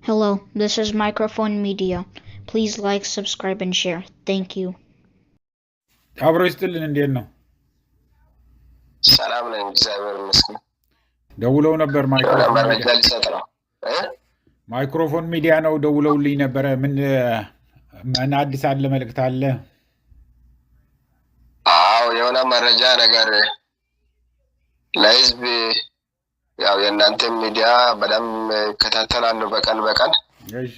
Hello, this is Microphone Media. Please like, subscribe, and share. Thank you. አብሮ ይስጥልን እንዴት ነው? ሰላም ነኝ እግዚአብሔር ይመስገን። ደውለው ነበር መረጃ ሊሰጥ ነው። ማይክሮፎን ሚዲያ ነው ደውለውልኝ ነበረ። ምን አዲስ አለ መልእክት አለ? አዎ የሆነ መረጃ ነገር ለህዝብ ያው የእናንተ ሚዲያ በደንብ እከታተላለሁ በቀን እሺ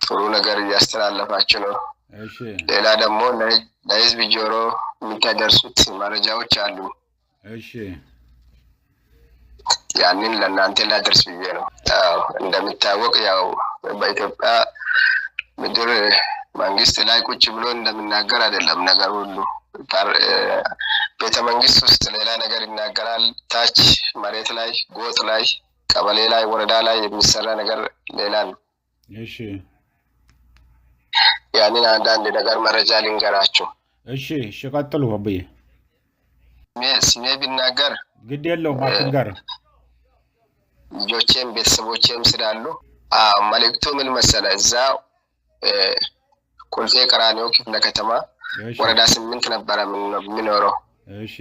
ጥሩ ነገር እያስተላለፋችሁ ነው። እሺ ሌላ ደግሞ ለህዝብ ጆሮ የምታደርሱት መረጃዎች አሉ። እሺ ያንን ለእናንተ ላደርስ ብዬ ነው። እንደሚታወቅ ያው በኢትዮጵያ ምድር መንግስት ላይ ቁጭ ብሎ እንደምናገር አይደለም ነገር ሁሉ። ቤተ መንግስት ውስጥ ሌላ ነገር ይናገራል፣ ታች መሬት ላይ ጎጥ ላይ ቀበሌ ላይ ወረዳ ላይ የሚሰራ ነገር ሌላ ነው። እሺ ያንን አንዳንድ ነገር መረጃ ልንገራችሁ። እሺ ቀጥሉ አብዬ። ስሜ ቢናገር ግድ የለውም አትንገር። ልጆቼም ቤተሰቦቼም ስላሉ መልእክቱ ምን መሰለህ? እዛ ኮልፌ ቀራኒዮ ክፍለ ከተማ ወረዳ 8 ነበረ የሚኖረው። እሺ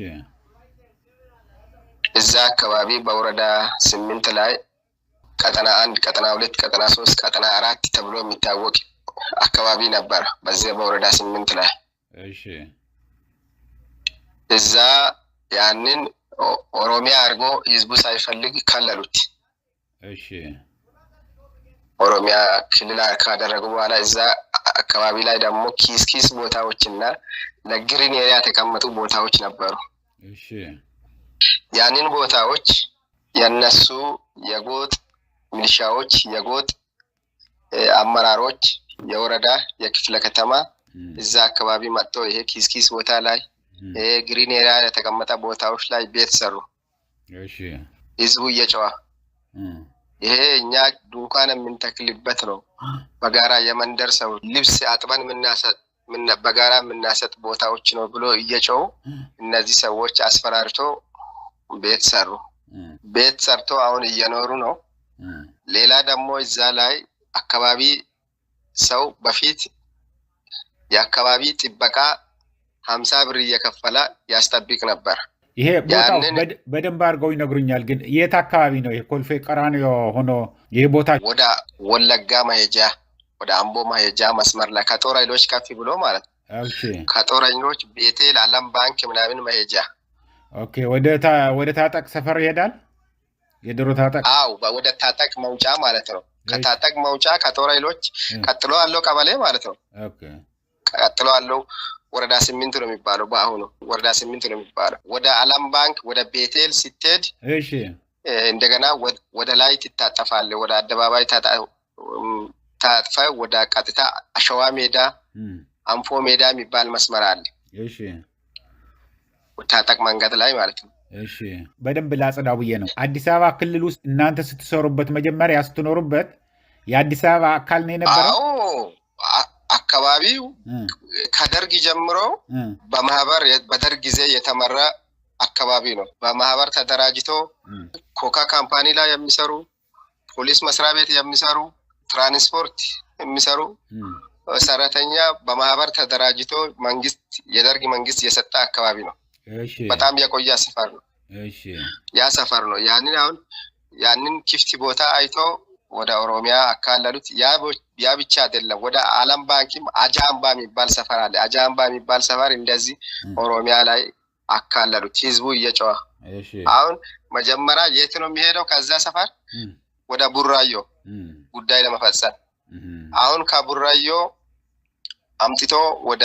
እዛ አካባቢ በወረዳ 8 ላይ ቀጠና 1 ቀጠና 2 ቀጠና 3 ቀጠና 4 ተብሎ የሚታወቅ አካባቢ ነበር በዚህ በወረዳ 8 ላይ። እሺ እዛ ያንን ኦሮሚያ አድርጎ ህዝቡ ሳይፈልግ ከለሉት። እሺ ኦሮሚያ ክልል ካደረጉ በኋላ እዛ አካባቢ ላይ ደግሞ ኪስ ቦታዎችና ለግሪን ኤሪያ ተቀመጡ ቦታዎች ነበሩ። እሺ ያንን ቦታዎች የነሱ የጎጥ ሚሊሻዎች የጎጥ አመራሮች የወረዳ የክፍለ ከተማ እዛ አካባቢ መጥተው ይሄ ኪስ ቦታ ላይ ግሪን ኤሪያ የተቀመጠ ቦታዎች ላይ ቤት ሰሩ። እሺ ህዝቡ እየጨዋ ይሄ እኛ ድንኳን የምንተክልበት ነው፣ በጋራ የመንደር ሰው ልብስ አጥበን በጋራ የምናሰጥ ቦታዎች ነው ብሎ እየጨው እነዚህ ሰዎች አስፈራርቶ ቤት ሰሩ። ቤት ሰርቶ አሁን እየኖሩ ነው። ሌላ ደግሞ እዛ ላይ አካባቢ ሰው በፊት የአካባቢ ጥበቃ 50 ብር እየከፈለ ያስጠብቅ ነበር። ይሄ ቦታው በደንብ አድርገው ይነግሩኛል። ግን የት አካባቢ ነው? ይሄ ኮልፌ ቀራኒዮ ሆኖ ይሄ ቦታ ወደ ወለጋ መሄጃ ወደ አምቦ መሄጃ መስመር ላይ ከጦር ኃይሎች ከፍ ብሎ ማለት ነው። እሺ ከጦር ኃይሎች ቤቴል ዓለም ባንክ ምናምን መሄጃ። ኦኬ ወደ ታጠቅ ሰፈር ይሄዳል። የድሮ ታጠቅ ወደ ታጠቅ መውጫ ማለት ነው። ከታጠቅ መውጫ ከጦር ኃይሎች ቀጥሎ ያለው ቀበሌ ማለት ነው። ኦኬ ቀጥሎ ያለው ወረዳ 8 ነው የሚባለው። በአሁኑ ወረዳ 8 ነው የሚባለው። ወደ ዓለም ባንክ ወደ ቤቴል ስትሄድ እሺ እንደገና ወደ ላይ ትታጠፋለህ። ወደ አደባባይ ታጥፈ ወደ ቀጥታ አሸዋ ሜዳ አንፎ ሜዳ የሚባል መስመር አለ። እሺ ታጠቅ መንገድ ላይ ማለት ነው። እሺ በደንብ ላጽዳው ብዬ ነው። አዲስ አበባ ክልል ውስጥ እናንተ ስትሰሩበት መጀመሪያ ስትኖሩበት የአዲስ አበባ አካል ነው የነበረው? አካባቢው ከደርግ ጀምሮ በማህበር በደርግ ጊዜ የተመራ አካባቢ ነው። በማህበር ተደራጅቶ ኮካ ካምፓኒ ላይ የሚሰሩ፣ ፖሊስ መስሪያ ቤት የሚሰሩ፣ ትራንስፖርት የሚሰሩ ሰራተኛ በማህበር ተደራጅቶ የደርግ መንግስት የሰጠ አካባቢ ነው። በጣም የቆየ ሰፈር ነው። ያ ሰፈር ነው። ያንን ክፍት ቦታ አይቶ ወደ ኦሮሚያ አካለሉት። ያ ብቻ አይደለም። ወደ ዓለም ባንክም አጃምባ የሚባል ሰፈር አለ። አጃምባ የሚባል ሰፈር እንደዚህ ኦሮሚያ ላይ አካለሉት። ህዝቡ እየጨዋ አሁን መጀመሪያ የት ነው የሚሄደው? ከዛ ሰፈር ወደ ቡራዮ ጉዳይ ለመፈጸም አሁን ከቡራዮ አምጥቶ ወደ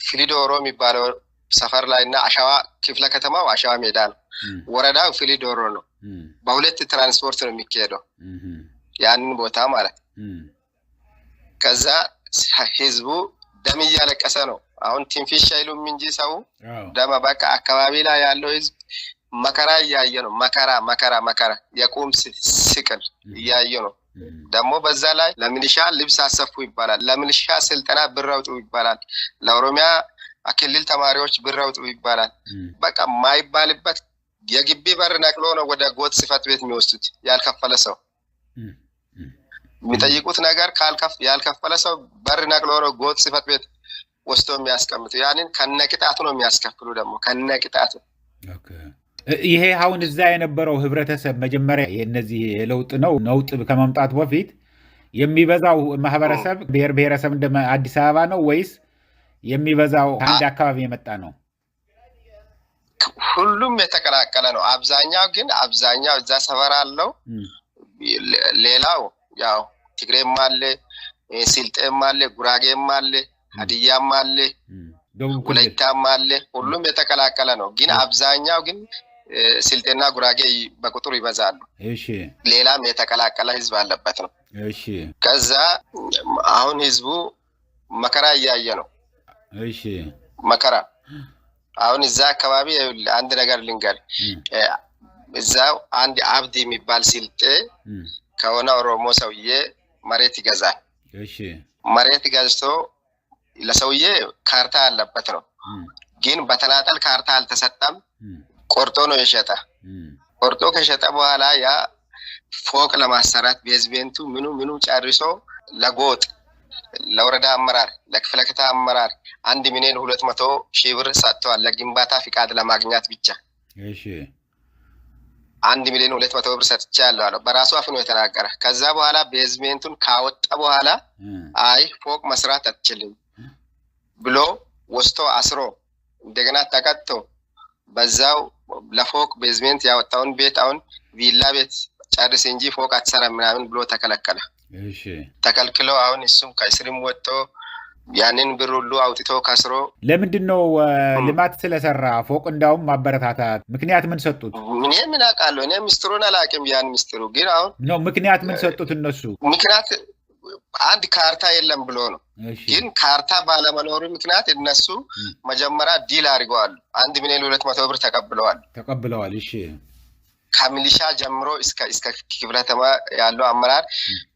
ፍሊዶሮ የሚባለው ሰፈር ላይ እና አሸዋ ክፍለ ከተማው አሸዋ ሜዳ ነው። ወረዳው ፍሊዶሮ ነው። በሁለት ትራንስፖርት ነው የሚካሄደው ያንን ቦታ ማለት። ከዛ ህዝቡ ደም እያለቀሰ ነው። አሁን ትንፊሽ አይሉም እንጂ ሰው ደም በቃ አካባቢ ላይ ያለው ህዝብ መከራ እያየ ነው። መከራ የቁም ስቅል እያየ ነው። ደግሞ በዛ ላይ ለሚሊሻ ልብስ አሰፉ ይባላል። ለሚሊሻ ስልጠና ብር አውጡ ይባላል። ለኦሮሚያ ክልል ተማሪዎች ብር አውጡ ይባላል። በቃ ማይባልበት የግቢ በር ነቅሎ ነው ወደ ጎጥ ጽሕፈት ቤት የሚወስዱት ያልከፈለ ሰው። የሚጠይቁት ነገር ያልከፈለ ሰው በር ነቅሎ ነው ጎጥ ጽሕፈት ቤት ወስዶ የሚያስቀምጡ። ያንን ከነቅጣቱ ነው የሚያስከፍሉ ደግሞ ከነቅጣቱ። ይሄ አሁን እዛ የነበረው ህብረተሰብ መጀመሪያ የነዚህ የለውጥ ነውጥ ከመምጣቱ በፊት የሚበዛው ማህበረሰብ ብሔረሰብ እንደ አዲስ አበባ ነው ወይስ የሚበዛው አንድ አካባቢ የመጣ ነው? ሁሉም የተቀላቀለ ነው። አብዛኛው እዛ ሰፈር አለው። ሌላው ያው ትግሬም አለ፣ ስልጤም አለ፣ ጉራጌም አለ፣ ሀዲያም አለ፣ ወላይታም አለ። ሁሉም የተቀላቀለ ነው። ግን አብዛኛው ግን ስልጤና ጉራጌ በቁጥር ይበዛሉ። ሌላም የተቀላቀለ ህዝብ አለበት ነው። ከዛ አሁን ህዝቡ መከራ እያየ ነው። መከራ አሁን እዛ አካባቢ አንድ ነገር ልንገር። እዛው አንድ አብዲ የሚባል ስልጤ ከሆነ ኦሮሞ ሰውዬ መሬት ይገዛል። መሬት ገዝቶ ለሰውዬ ካርታ ያለበት ነው። ግን በተናጠል ካርታ አልተሰጠም። ቆርጦ ነው የሸጠ። ቆርጦ ከሸጠ በኋላ ያ ፎቅ ለማሰራት ቤዝሜንቱ ምኑ ጨርሶ ለጎጥ ለወረዳ አመራር ለክፍለ ከተማ አመራር 1,200,000 ብር ሰጥቷል። ለግንባታ ፍቃድ ለማግኘት ብቻ 1,200,000 ብር ሰጥቻለሁ አለ። በራሱ አፍ ነው የተናገረ። ከዛ በኋላ ቤዝሜንቱን ካወጣ በኋላ አይ ፎቅ መስራት አትችልም ብሎ ወስቶ አስሮ እንደገና ተቀጥቶ በዛው ለፎቅ ቤዝሜንት ያወጣውን ቤት አሁን ቪላ ቤት ጨርስ እንጂ ፎቅ አትሰራም ምናምን ብሎ ተከለከለ። ተከልክሎ አሁን እሱም ከእስርም ወጥቶ ያንን ብር ሁሉ አውጥቶ ከስሮ ለምንድነው ልማት ስለሰራ ፎቅ እንዳውም ማበረታታት ምክንያት ምን ሰጡት? ምን አውቃለሁ እኔ ሚስጥሩን አላውቅም። ያን ሚስጥሩ ግን አሁን ነው ምክንያት ምን ሰጡት እነሱ? ምክንያት አንድ ካርታ የለም ብሎ ነው። ግን ካርታ ባለመኖሩ ምክንያት እነሱ መጀመሪያ ዲል አድርገዋል። 1,200,000 ብር ተቀብለዋል። እሺ ከሚሊሻ ጀምሮ እስከ ክፍለ ከተማ ያለው አመራር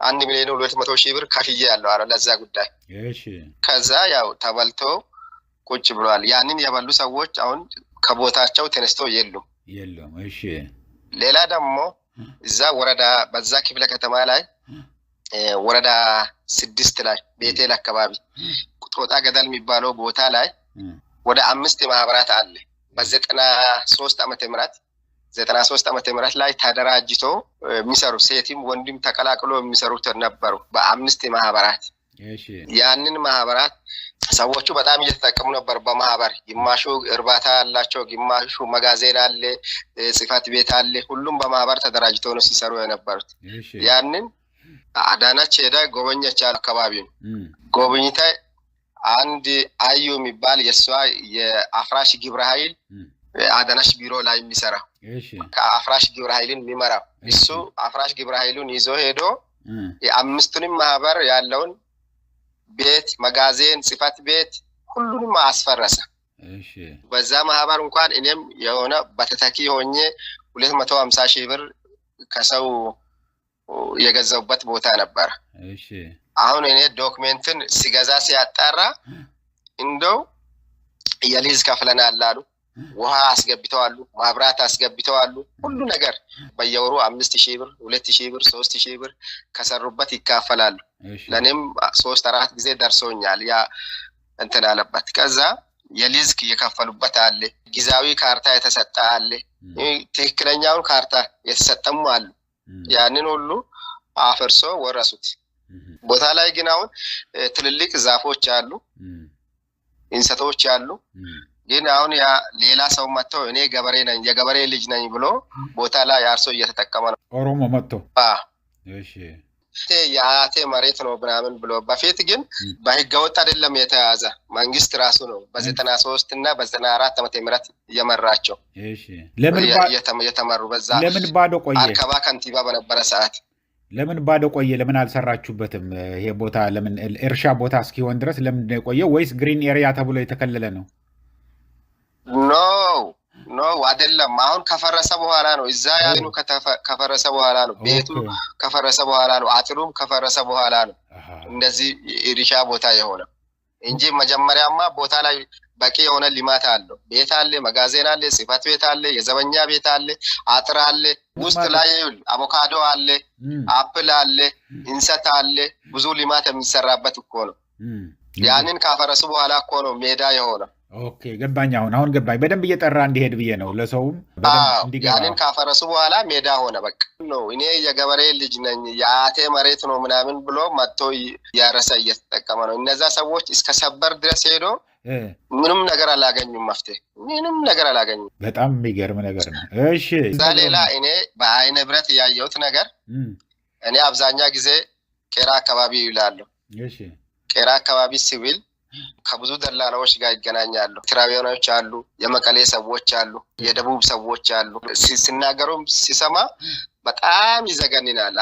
1,200,000 ብር ከፍዬ ያለው አረ ለዛ ጉዳይ። እሺ ከዛ ያው ተበልቶ ቁጭ ብሏል። ያንን የበሉ ሰዎች አሁን ከቦታቸው ተነስቶ የሉም። እሺ ሌላ ደግሞ እዛ ወረዳ በዛ ክፍለ ከተማ ላይ ወረዳ 6 ላይ ቤቴል አካባቢ ጦጣ ገደል የሚባለው ቦታ ላይ ወደ 5 ማህበራት አለ። በ93 ዓመተ ምህረት ላይ ተደራጅቶ የሚሰሩ ሴትም ወንድም ተቀላቅሎ የሚሰሩት ነበሩ በ5 ማህበራት። ያንን ማህበራት ሰዎቹ በጣም እየተጠቀሙ ነበር። በማህበር ግማሹ እርባታ ያላቸው፣ ግማሹ መጋዘን አለ፣ ጽሕፈት ቤት አለ። ሁሉም በማህበር ተደራጅቶ ነው ሲሰሩ የነበሩት። ያንን አዳነች ሄዳ ጎበኘች አካባቢው። ጎበኝታ አንድ አዩ የሚባል የሷ የአፍራሽ ግብረ ኃይል አዳነች ቢሮ ላይ የሚሰራ ከአፍራሽ ግብረ ኃይልን የሚመራው እሱ አፍራሽ ግብረ ኃይሉን ይዞ ሄዶ የአምስቱንም ማህበር ያለውን ቤት፣ መጋዘን፣ ጽሕፈት ቤት ሁሉንም አስፈረሰ። በዛ ማህበር እንኳን እኔም የሆነ በተተኪ ሆኜ 250,000 ብር ከሰው የገዛውበት ቦታ ነበር። አሁን እኔ ዶክመንትን ሲገዛ ሲያጣራ እንደው የሊዝ ከፍለናል አሉ። ውሃ አስገብተዋል፣ ማብራት አስገብተዋል። ሁሉ ነገር በየወሩ 5,000 ብር፣ 2,000 ብር፣ 3,000 ብር ከሰሩበት ይካፈላሉ። ለኔም 3-4 ጊዜ ደርሶኛል ያ እንትን አለበት። ከዛ የሊዝ የከፈሉበት አለ፣ ጊዜያዊ ካርታ የተሰጠ አለ፣ ትክክለኛውን ካርታ የተሰጠሙ አሉ። ያንን ሁሉ አፈርሶ ወረሱት። ቦታ ላይ ግን አሁን ትልልቅ ዛፎች አሉ፣ እንሰቶች አሉ። ግን አሁን ያ ሌላ ሰው መጥቶ እኔ ገበሬ ነኝ የገበሬ ልጅ ነኝ ብሎ ቦታ ላይ አርሶ እየተጠቀመ ነው። ኦሮሞ መጥቶ እሺ የአያቴ መሬት ነው ምናምን ብሎ በፊት ግን በህገወጥ አይደለም የተያዘ መንግስት ራሱ ነው በ93 እና በ94 ዓመተ ምህረት እየመራቸው። እሺ ለምን የተመሩ በዛ ለምን ባዶ ቆየ? አርካባ ከንቲባ በነበረ ሰዓት ለምን ባዶ ቆየ? ለምን አልሰራችሁበትም? ይሄ ቦታ ለምን እርሻ ቦታ እስኪሆን ድረስ ለምን ነው የቆየው? ወይስ ግሪን ኤሪያ ተብሎ የተከለለ ነው? ኖ አይደለም። አሁን ከፈረሰ በኋላ ነው። እዛ ያኑ ከፈረሰ በኋላ ነው። ቤቱ ከፈረሰ በኋላ ነው። አጥሩም ከፈረሰ በኋላ ነው እንደዚህ እርሻ ቦታ የሆነ እንጂ መጀመሪያማ ቦታ ላይ በቂ የሆነ ልማት አለው ቤት አለ መጋዘን አለ ጽፈት ቤት አለ የዘበኛ ቤት አለ አጥር አለ ውስጥ ላይ አቮካዶ አለ አፕል አለ እንሰት አለ ብዙ ልማት የሚሰራበት እኮ ነው ያንን ካፈረሱ በኋላ እኮ ነው ሜዳ የሆነው ኦኬ ገባኝ አሁን ገባኝ በደንብ እየጠራ እንዲሄድ ብዬ ነው ለሰውም በደንብ እንዲገባ ያንን ካፈረሱ በኋላ ሜዳ ሆነ በቃ ነው እኔ የገበሬ ልጅ ነኝ ያቴ መሬት ነው ምናምን ብሎ መጥቶ ያረሰ እየተጠቀመ ነው እነዛ ሰዎች እስከ ሰበር ድረስ ሄዶ ምንም ነገር አላገኙም መፍትሄ ምንም ነገር አላገኙም በጣም የሚገርም ነገር ነው እሺ ዛሌላ እኔ በአይነ ብረት ያየሁት ነገር እኔ አብዛኛው ጊዜ ቄራ አካባቢ ይውላለሁ እሺ ቄራ አካባቢ ሲቪል ከብዙ ደላላዎች ጋር ይገናኛሉ ትራቢያኖች አሉ የመቀሌ ሰዎች አሉ የደቡብ ሰዎች አሉ ሲናገሩም ሲሰማ በጣም ይዘገንናል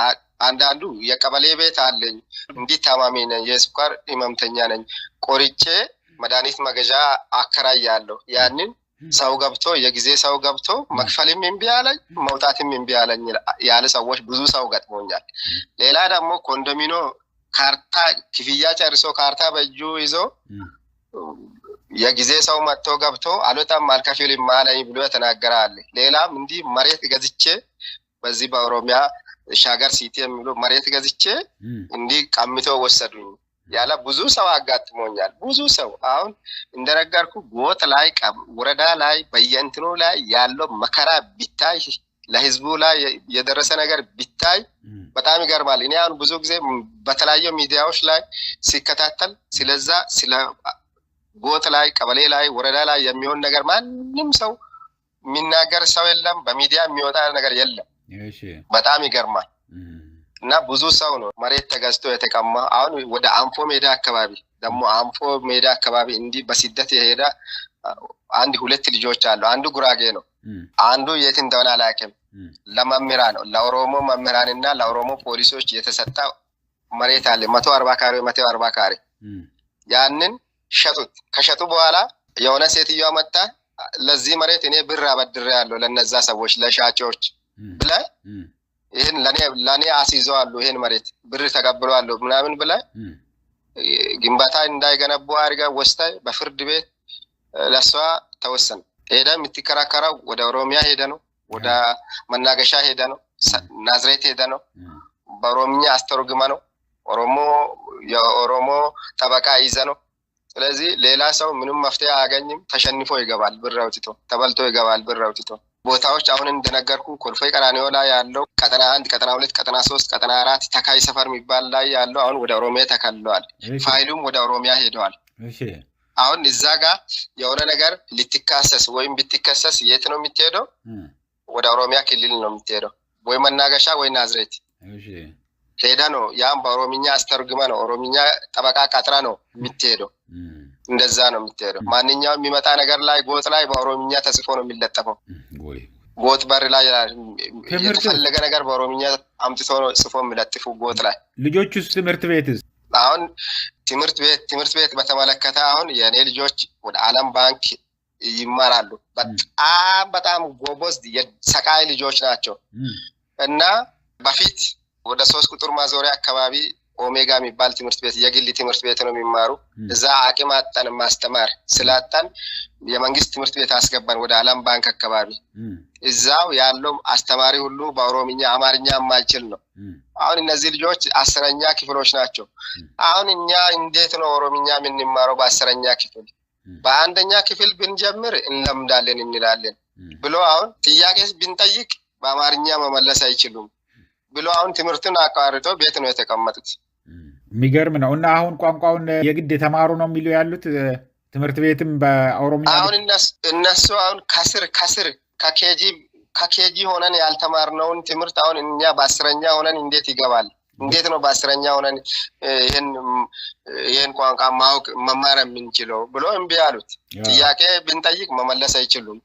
አንዳንዱ የቀበሌ ቤት አለኝ እንዲህ ታማሚ ነኝ የስኳር ህመምተኛ ነኝ ቆርጬ መድኃኒት መገዣ አከራያለሁ ያንን ሰው ገብቶ የጊዜ ሰው ገብቶ መክፈልም እምቢ አለኝ መውጣትም እምቢ አለኝ ያለ ሰዎች ብዙ ሰው ገጥሞኛል ሌላ ደግሞ ኮንዶሚኖ ካርታ ክፍያ ጨርሶ ካርታ በእጁ ይዞ የጊዜ ሰው መጥቶ ገብቶ አልወጣም አልከፍልም ማለኝ ብሎ ተናገራል ሌላም እንዲህ መሬት ገዝቼ በዚህ በኦሮሚያ ሻገር ሲቲ የሚሉ መሬት ገዝቼ እንዲህ ቀምቶ ወሰዱኝ ያለ ብዙ ሰው አጋጥሞኛል ብዙ ሰው አሁን እንደነገርኩ ጎጥ ላይ ወረዳ ላይ በየእንትኑ ላይ ያለው መከራ ቢታይ ለህዝቡ ላይ የደረሰ ነገር ቢታይ በጣም ይገርማል እኔ አሁን ብዙ ጊዜ በተለያዩ ሚዲያዎች ላይ ሲከታተል ስለዛ ስለ ጎጥ ላይ ቀበሌ ላይ ወረዳ ላይ የሚሆን ነገር ማንንም ሰው የሚናገር ሰው የለም በሚዲያ የሚወጣ ነገር የለም እሺ በጣም ይገርማል እና ብዙ ሰው ነው መሬት ተገዝቶ የተቀማ አሁን ወደ አንፎ ሜዳ አካባቢ ደግሞ አንፎ ሜዳ አካባቢ እንዲህ በስደት የሄዳ አንድ ሁለት ልጆች አሉ አንዱ ጉራጌ ነው አንዱ የት እንደሆነ አላውቅም ለመምህራን ነው ለኦሮሞ መምህራንና ለኦሮሞ ፖሊሶች የተሰጣ መሬት አለ 140 ካሬ 140 ካሬ ያንን ሸጡት ከሸጡ በኋላ የሆነ ሴትየዋ መጣ ለዚህ መሬት እኔ ብር አበድሬያለሁ ለነዛ ሰዎች ለሻጮች ብለ ይሄን ለኔ አስይዘዋል ይሄን መሬት ብር ተቀብለዋል ምናምን ብለ ግንባታ እንዳይገነቡ አርጋ ወስታይ በፍርድ ቤት ለሷ ተወሰነ ሄዳ የምትከራከረው ወደ ኦሮሚያ ሄደ ነው ወደ መናገሻ ሄደ ነው ናዝሬት ሄደ ነው በኦሮምኛ አስተርጉማ ነው የኦሮሞ ጠበቃ ይዘ ነው ስለዚህ ሌላ ሰው ምንም መፍትሄ አያገኝም ተሸንፎ ይገባል ብር አውጥቶ ተበልቶ ይገባል ብር አውጥቶ ቦታዎች አሁን እንደነገርኩ ኮልፌ ቀራኒዮ ላይ ያለው ቀጠና 1 ቀጠና 2 ቀጠና 3 ቀጠና 4 ተካይ ሰፈር የሚባል ላይ ያለው አሁን ወደ ኦሮሚያ ተከልሏል ፋይሉም ወደ ኦሮሚያ ሄደዋል እሺ አሁን እዛ ጋር የሆነ ነገር ልትካሰስ ወይም ብትከሰስ የት ነው የምትሄደው ወደ ኦሮሚያ ክልል ነው የምትሄደው ወይ መናገሻ ወይ ናዝሬት እሺ ሄዳ ነው ያም በኦሮምኛ አስተርጉማ ነው ኦሮምኛ ጠበቃ ቀጥራ ነው የምትሄደው እንደዛ ነው የምትሄደው ማንኛውም የሚመጣ ነገር ላይ ጎጥ ላይ በኦሮምኛ ተጽፎ ነው የሚለጠፈው ጎጥ በር ላይ የተፈለገ ነገር በኦሮምኛ አምጥቶ ነው ጽፎ የሚለጥፉ ጎጥ ላይ ልጆቹስ ትምህርት ቤትስ አሁን ትምህርት ቤት በተመለከተ አሁን የኔ ልጆች ወደ ዓለም ባንክ ይማራሉ በጣም ጎበዝ የሰቃይ ልጆች ናቸው እና በፊት ወደ 3 ቁጥር ማዞሪያ አካባቢ ኦሜጋ የሚባል ትምህርት ቤት የግል ትምህርት ቤት ነው የሚማሩ እዛ አቅም አጣን ማስተማር ስላጣን የመንግስት ትምህርት ቤት አስገባን ወደ ዓለም ባንክ አካባቢ እዛው ያለው አስተማሪ ሁሉ በኦሮምኛ አማርኛ የማይችል ነው አሁን እነዚህ ልጆች 10ኛ ክፍሎች ናቸው አሁን እኛ እንዴት ነው ኦሮምኛ የምንማረው በ10ኛ ክፍል በአንደኛ ክፍል ብንጀምር እንለምዳለን እንላለን ብሎ አሁን ጥያቄ ብንጠይቅ በአማርኛ መመለስ አይችሉም ብሎ አሁን ትምህርቱን አቋርጦ ቤት ነው የተቀመጡት የሚገርም ነው እና አሁን ቋንቋውን የግድ ተማሩ ነው የሚሉ ያሉት ትምህርት ቤትም በኦሮምኛ አሁን እነሱ አሁን ከስር ከኬጂ ሆነን ያልተማርነውን ትምህርት አሁን እኛ በ10ኛ ሆነን እንዴት ይገባል እንዴት ነው በ10ኛ ሆነን ይሄን ቋንቋ ማወቅ መማር የምንችለው ብሎ እምቢ አሉት ጥያቄ ብንጠይቅ መመለስ አይችሉም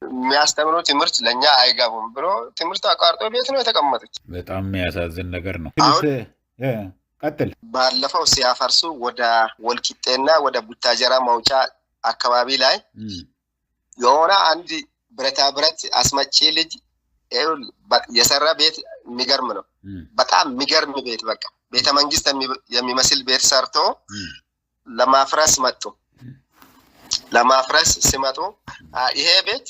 የሚያስተምሩ ትምህርት ለኛ አይጋቡም ብሎ ትምህርት አቋርጦ ቤት ነው የተቀመጡት በጣም የሚያሳዝን ነገር ነው ቀጥል ባለፈው ሲያፈርሱ ወደ ወልቂጤና ወደ ቡታጀራ መውጫ አካባቢ ላይ የሆነ አንድ ብረታ ብረት አስመጪ ልጅ የሰራ ቤት የሚገርም ነው በጣም የሚገርም ቤት በቃ ቤተ መንግስት የሚመስል ቤት ሰርቶ ለማፍረስ መጡ ለማፍረስ ሲመጡ ይሄ ቤት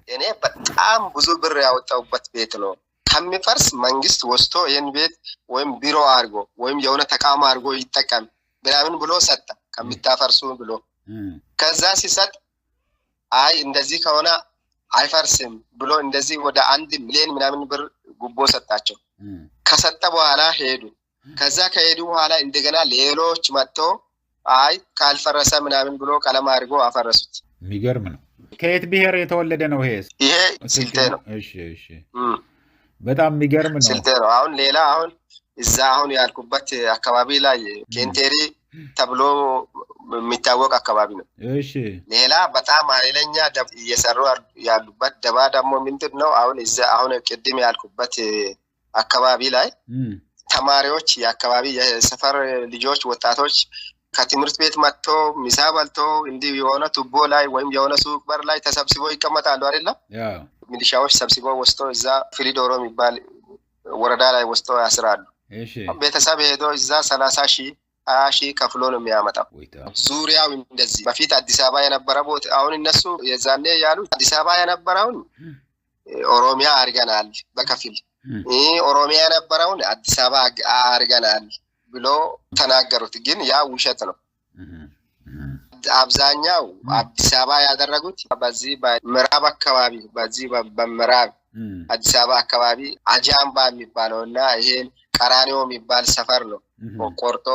እኔ በጣም ብዙ ብር ያወጣውበት ቤት ነው ከሚፈርስ መንግስት ወስቶ ይሄን ቤት ወይም ቢሮ አድርጎ ወይም የሆነ ተቋም አድርጎ ይጠቀም ምናምን ብሎ ሰጠ ከሚታፈርሱ ብሎ ከዛ ሲሰጥ አይ እንደዚህ ከሆነ አይፈርስም ብሎ እንደዚህ ወደ 1 ሚሊዮን ምናምን ብር ጉቦ ሰጣቸው ከሰጠ በኋላ ሄዱ ከዛ ከሄዱ በኋላ እንደገና ሌሎች መጥቶ አይ ካልፈረሰ ምናምን ብሎ ቀለም አድርጎ አፈረሱት የሚገርም ነው ከየት ብሔር የተወለደ ነው ይሄ ስልጤ ነው እሺ በጣም የሚገርም ነው ስልጤ ነው አሁን ሌላ አሁን እዛ አሁን ያልኩበት አካባቢ ላይ ኬንቴሪ ተብሎ የሚታወቅ አካባቢ ነው እሺ ሌላ በጣም ኃይለኛ እየሰሩ ያሉበት ደባ ደግሞ ምንድነው አሁን እዛ አሁን ቅድም ያልኩበት አካባቢ ላይ ተማሪዎች የአካባቢ የሰፈር ልጆች ወጣቶች ከትምህርት ቤት መጥቶ ምሳ በልቶ እንዲህ የሆነ ቱቦ ላይ ወይም የሆነ ሱቅ በር ላይ ተሰብስበው ይቀመጣሉ አይደል ሚሊሻዎች ሰብስበው ወስቶ እዛ ፍሪዶሮ የሚባል ወረዳ ላይ ወስቶ ያስራሉ እሺ ቤተሰብ ሄዶ እዛ 30,000 20,000 ከፍሎ ነው የሚያመጣው ዙሪያው እንደዚህ በፊት አዲስ አበባ የነበረ ቦታ አሁን እነሱ የዛኔ ያሉት አዲስ አበባ የነበረውን ኦሮሚያ አርገናል በከፊል ኦሮሚያ የነበረውን አዲስ አበባ አርገናል ብሎ ተናገሩት ግን ያ ውሸት ነው አብዛኛው አዲስ አበባ ያደረጉት በዚህ በምዕራብ አካባቢ በዚህ በምዕራብ አዲስ አበባ አካባቢ አጃምባ የሚባለውና ይሄን ቀራኒዮ የሚባል ሰፈር ነው ቆርጦ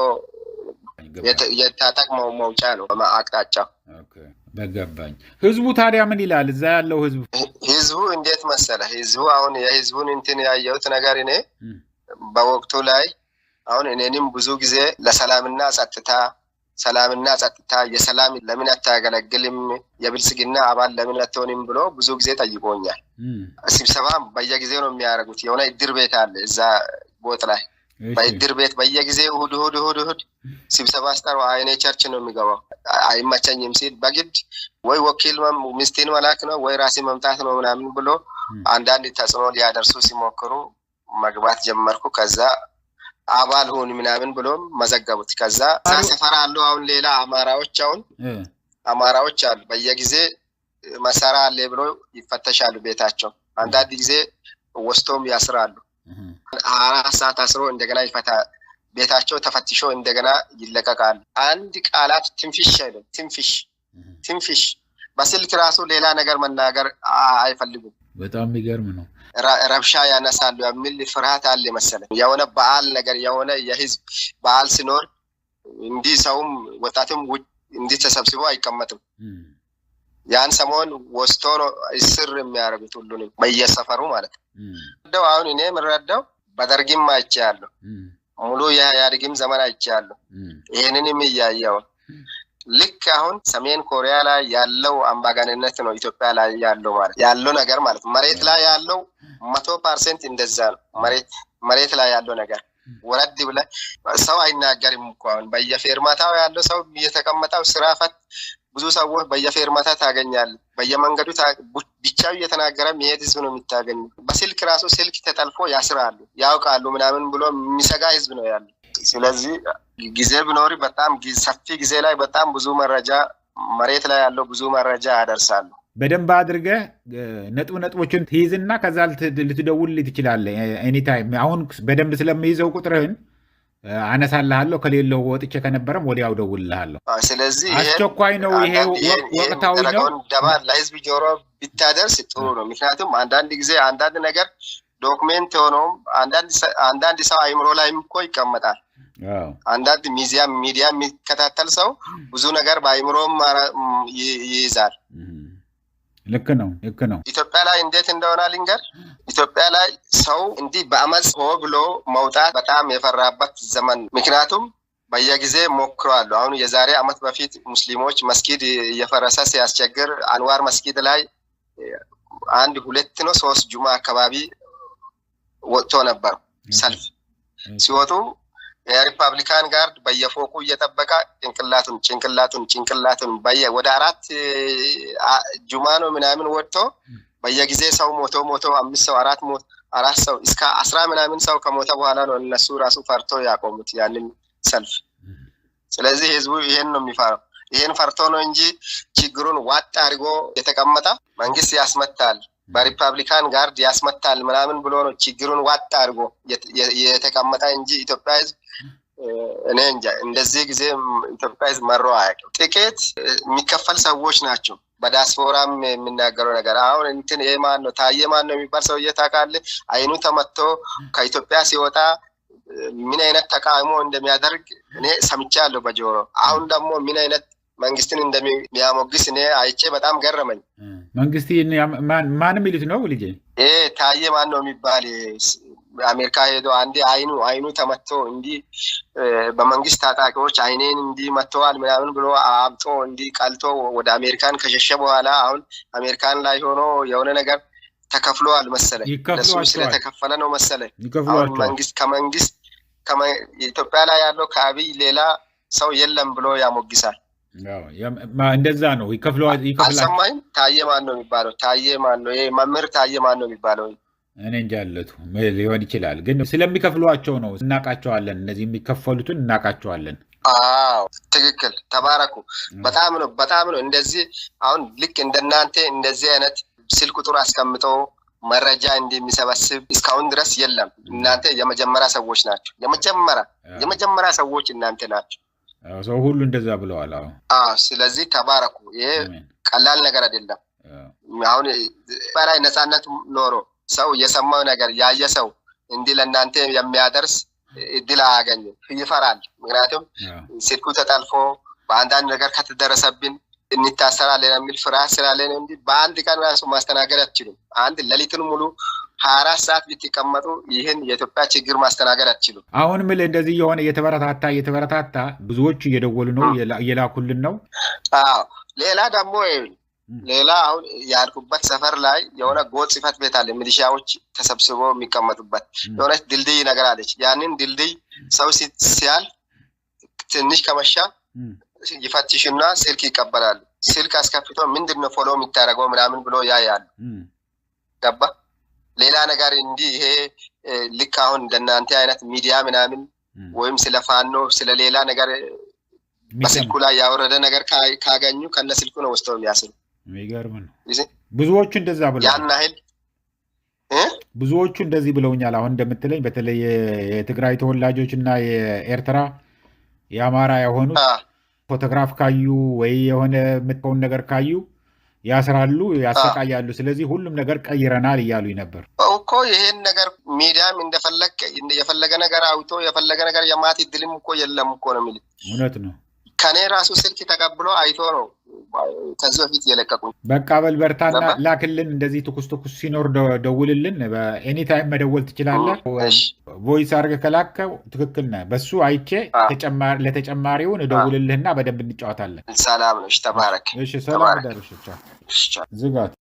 የታጠቅመው መውጫ ነው አቅጣጫው በገባኝ ህዝቡ ታዲያ ምን ይላል እዛ ያለው ህዝቡ እንዴት መሰለ ህዝቡ አሁን የህዝቡን እንትን ያየሁት ነገር እኔ በወቅቱ ላይ አሁን እኔንም ብዙ ጊዜ ለሰላምና ጸጥታ የሰላም ለምን አታገለግልም የብልጽግና አባል ለምን አትሆንም ብሎ ብዙ ጊዜ ጠይቆኛል ስብሰባ በየጊዜው ነው የሚያደርጉት የሆነ እድር ቤት አለ እዛ ቦት ላይ በእድር ቤት በየጊዜው እሑድ ስብሰባ አስጠሩ አይኔ ቸርች ነው የሚገባው አይመቸኝም ሲል በግድ ወይ ወኪል ሚስቴን መላክ ነው ወይ ራሴ መምጣት ነው ምናምን ብሎ አንዳንድ ተጽዕኖ ሊያደርሱ ሲሞክሩ መግባት ጀመርኩ ከዛ አባል ሆን ምናምን ብሎ መዘገቡት ከዛ ሰፈር አሉ አሁን ሌላ አማራዎች አሉ በየጊዜ መሳሪያ አለ ብሎ ይፈተሻሉ ቤታቸው አንዳንድ ጊዜ ወስቶም ያስራሉ 4 ሰዓት አስሮ እንደገና ይፈታ ቤታቸው ተፈትሾ እንደገና ይለቀቃሉ አንድ ቃላት ትንፍሽ አይደለም ትንፍሽ በስልክ ራሱ ሌላ ነገር መናገር አይፈልጉም በጣም የሚገርም ነው ረብሻ ያነሳሉ የሚል ፍርሃት አለ መሰለኝ የሆነ በዓል ነገር የሆነ የህዝብ በዓል ሲኖር እንዲህ ሰውም ወጣቱም እንዲህ ተሰብስቦ አይቀመጥም ያን ሰሞን ወስቶ ነው እስር የሚያደርጉት ሁሉንም በየሰፈሩ ማለት ነው አሁን እኔ ምረዳው በደርግም አይቻለሁ ሙሉ የኢህአዴግም ዘመን አይቻለሁ ይሄንንም ያያው ልክ አሁን ሰሜን ኮሪያ ላይ ያለው አምባገነንነት ነው ኢትዮጵያ ላይ ያለው ማለት ያለው ነገር ማለት መሬት ላይ ያለው 100% እንደዛ ነው መሬት ላይ ያለው ነገር ወረድ ብለ ሰው አይናገርም እንኳን በየፌርማታው ያለው ሰው እየተቀመጠው ስራ ፈት ብዙ ሰዎች በየፌርማታ ታገኛል በየመንገዱ ብቻው እየተናገረ መሄድ ህዝብ ነው የሚታገኝ በስልክ ራሱ ስልክ ተጠልፎ ያስራሉ ያውቃሉ ምናምን ብሎ የሚሰጋ ህዝብ ነው ያለው ስለዚህ ጊዜ ቢኖር በጣም ሰፊ ጊዜ ላይ በጣም ብዙ መረጃ መሬት ላይ ያለው ብዙ መረጃ ያደርሳሉ በደንብ አድርገ ነጥቦችን ትይዝና ከዛ ልትደውልልኝ ትችላለህ ኤኒ ታይም አሁን በደንብ ስለሚይዘው ቁጥርህን አነሳልሃለሁ ከሌለው ወጥቼ ከነበረም ወዲያው ደውልልሃለሁ ስለዚህ አስቸኳይ ነው ይሄ ወቅታዊ ነው ደባ ለህዝብ ጆሮ ቢታደርስ ጥሩ ነው ምክንያቱም አንዳንድ ጊዜ አንዳንድ ነገር ዶክመንት ሆኖ አንዳንድ ሰው አይምሮ ላይም እኮ ይቀመጣል አንዳንድ ሚዲያ የሚከታተል ሰው ብዙ ነገር በአይምሮም ይይዛል ልክ ነው ኢትዮጵያ ላይ እንዴት እንደሆነ ልንገር ኢትዮጵያ ላይ ሰው እንዲህ በአመጽ ሆ ብሎ መውጣት በጣም የፈራበት ዘመን ምክንያቱም በየጊዜ ሞክሯል አሁን የዛሬ አመት በፊት ሙስሊሞች መስጊድ እየፈረሰ ሲያስቸግር አንዋር መስጊድ ላይ 1-2-3 ጁማ አካባቢ ወጥቶ ነበር ሰልፍ ሲወጡ የሪፐብሊካን ጋርድ በየፎቁ እየተጠበቀ ጭንቅላቱን ወደ 4 ጁማ ነው ምናምን ወጥቶ በየጊዜ ሰው ሞቶ 5 ሰው 4 ሰው እስከ 10 ምናምን ሰው ከሞተ በኋላ ነው እነሱ ራሱ ፈርቶ ያቆሙት ያንን ሰልፍ ስለዚህ ህዝቡ ይሄን ነው የሚፈራው ይሄን ፈርቶ ነው እንጂ ችግሩን ዋጥ አድርጎ የተቀመጠ መንግስት ያስመታል በሪፐብሊካን ጋርድ ያስመታል ምናምን ብሎ ነው ችግሩን ዋጥ አድርጎ የተቀመጠ እንጂ ኢትዮጵያ ህዝብ እኔ እንጃ እንደዚህ ጊዜ ኢትዮጵያ ህዝብ መሮ አያውቅም። ጥቂት የሚከፈል ሰዎች ናቸው በዲያስፖራም የሚናገረው ነገር። አሁን እንትን የማን ነው ታዬ ማን ነው የሚባል ሰውዬ ታውቃለህ? አይኑ ተመቶ ከኢትዮጵያ ሲወጣ ምን አይነት ተቃውሞ እንደሚያደርግ እኔ ሰምቻለሁ በጆሮ። አሁን ደግሞ ምን አይነት መንግስትን እንደሚያሞግስ እኔ አይቼ በጣም ገረመኝ። መንግስት ማንም ይሉት ነው ልጄ ታዬ ማን ነው የሚባል አሜሪካ ሄዶ አንዴ አይኑ ተመቶ እንዲህ በመንግስት ታጣቂዎች አይኔን እንዲህ መተዋል ምናምን ብሎ አብጦ እንዲህ ቀልቶ ወደ አሜሪካን ከሸሸ በኋላ አሁን አሜሪካን ላይ ሆኖ የሆነ ነገር ተከፍሏል መሰለኝ። ለሱ ስለተከፈለ ነው መሰለኝ አሁን መንግስት ኢትዮጵያ ላይ ያለው ከአብይ ሌላ ሰው የለም ብሎ ያሞግሳል። እንደዛ ነው ይከፍላል። አልሰማኝም። ታዬ ማን ነው የሚባለው? ታዬ ማን ነው? መምህር ታዬ ማን ነው የሚባለው? እኔ እንጃለቱ ሊሆን ይችላል፣ ግን ስለሚከፍሏቸው ነው እናቃቸዋለን። እነዚህ የሚከፈሉትን እናቃቸዋለን። አዎ ትክክል። ተባረኩ። በጣም ነው እንደዚህ አሁን ልክ እንደናንተ እንደዚህ አይነት ስልክ ቁጥር አስቀምጦ መረጃ እንደሚሰበስብ እስካሁን ድረስ የለም። እናንተ የመጀመሪያ ሰዎች ናቸው። የመጀመሪያ ሰዎች እናንተ ናቸው። ሰው ሁሉ እንደዛ ብለዋል። ስለዚህ ተባረኩ። ይሄ ቀላል ነገር አይደለም። አሁን በላይ ነፃነት ኖሮ ሰው የሰማው ነገር ያየ ሰው እንዲህ ለእናንተ የሚያደርስ እድል አያገኝም፣ ይፈራል። ምክንያቱም ስልኩ ተጠልፎ በአንዳንድ ነገር ከተደረሰብን እንታሰራለን የሚል ፍርሃት ስላለን እንጂ በአንድ ቀን ራሱ ማስተናገድ አትችሉም። አንድ ሌሊቱን ሙሉ 24 ሰዓት ብትቀመጡ ይህን የኢትዮጵያ ችግር ማስተናገድ አትችሉም። አሁንም እንደዚህ የሆነ እየተበረታታ ብዙዎች እየደወሉ ነው፣ እየላኩልን ነው። ሌላ ደግሞ ሌላ አሁን ያልኩበት ሰፈር ላይ የሆነ ጎጥ ጽሕፈት ቤት አለ፣ ሚሊሻዎች ተሰብስበው የሚቀመጡበት የሆነች ድልድይ ነገር አለች። ያንን ድልድይ ሰው ሲያልፍ ትንሽ ከመሻ ይፈትሽና ስልክ ይቀበላሉ። ስልክ አስከፍቶ ምንድነው ፎሎ የሚታረገው ምናምን ብሎ ያያሉ። ገባ? ሌላ ነገር እንዲህ ይሄ ልክ አሁን እንደናንተ አይነት ሚዲያ ምናምን ወይም ስለ ፋኖ ስለ ሌላ ነገር በስልኩ ላይ ያወረደ ነገር ካገኙ ከነ ስልኩ ነው ወስደው የሚያስሩ። የሚገርም ነው። ብዙዎቹ እንደዛ ብለው ያን ያህል ብዙዎቹ እንደዚህ ብለውኛል። አሁን እንደምትለኝ በተለይ የትግራይ ተወላጆች እና የኤርትራ የአማራ የሆኑት ፎቶግራፍ ካዩ ወይ የሆነ የምትከውን ነገር ካዩ ያስራሉ፣ ያሰቃያሉ። ስለዚህ ሁሉም ነገር ቀይረናል እያሉኝ ነበር እኮ። ይሄን ነገር ሚዲያም የፈለገ ነገር አውቶ የፈለገ ነገር የማት ድልም እኮ የለም እኮ ነው የሚል። እውነት ነው። ከኔ ራሱ ስልክ ተቀብሎ አይቶ ነው ከዚህ በፊት የለቀቁኝ። በቃ በልበርታና ላክልን። እንደዚህ ትኩስ ሲኖር ደውልልን። በኤኒታይም መደወል ትችላለህ። ቮይስ አድርገህ ከላከው ትክክል ነህ። በሱ አይቼ ለተጨማሪውን እደውልልህና በደንብ እንጫወታለን። ሰላም ነው። ተባረክ። እሺ፣ ሰላም ደርሽ። ዝጋት